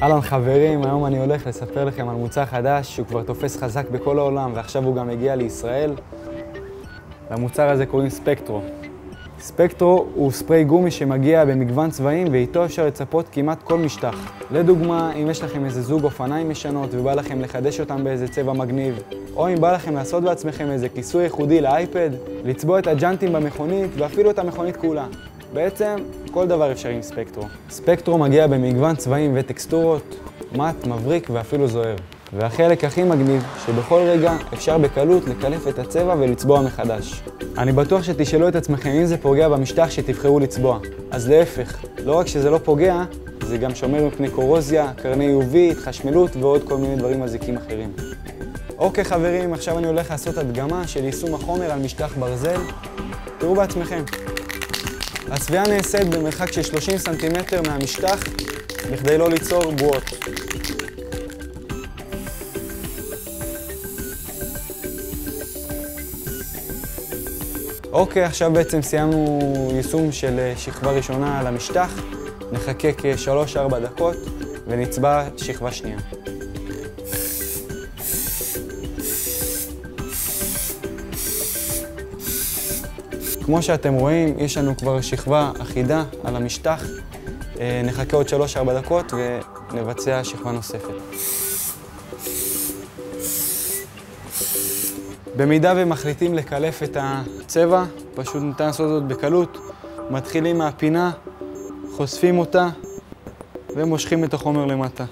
אהלן חברים, היום אני הולך לספר לכם על מוצר חדש שהוא כבר תופס חזק בכל העולם ועכשיו הוא גם הגיע לישראל. למוצר הזה קוראים ספקטרו. ספקטרו הוא ספרי גומי שמגיע במגוון צבעים ואיתו אפשר לצפות כמעט כל משטח. לדוגמה, אם יש לכם איזה זוג אופניים ישנות ובא לכם לחדש אותם באיזה צבע מגניב, או אם בא לכם לעשות בעצמכם איזה כיסוי ייחודי לאייפד, לצבוע את הג'אנטים במכונית ואפילו את המכונית כולה. בעצם, כל דבר אפשרי עם ספקטרו. ספקטרו מגיע במגוון צבעים וטקסטורות, מט, מבריק ואפילו זוהר. והחלק הכי מגניב, שבכל רגע אפשר בקלות לקלף את הצבע ולצבוע מחדש. אני בטוח שתשאלו את עצמכם אם זה פוגע במשטח שתבחרו לצבוע. אז להפך, לא רק שזה לא פוגע, זה גם שומר מפני קורוזיה, קרני UV, התחשמלות ועוד כל מיני דברים מזיקים אחרים. אוקיי חברים, עכשיו אני הולך לעשות הדגמה של יישום החומר על משטח ברזל. תראו בעצמכם. הצביעה נעשית במרחק של 30 סנטימטר מהמשטח בכדי לא ליצור בועות. אוקיי, עכשיו בעצם סיימנו יישום של שכבה ראשונה על המשטח. נחכה כ3-4 דקות ונצבע שכבה שנייה. כמו שאתם רואים, יש לנו כבר שכבה אחידה על המשטח. נחכה עוד 3-4 דקות ונבצע שכבה נוספת. במידה ומחליטים לקלף את הצבע, פשוט ניתן לעשות זאת בקלות. מתחילים מהפינה, חושפים אותה ומושכים את החומר למטה.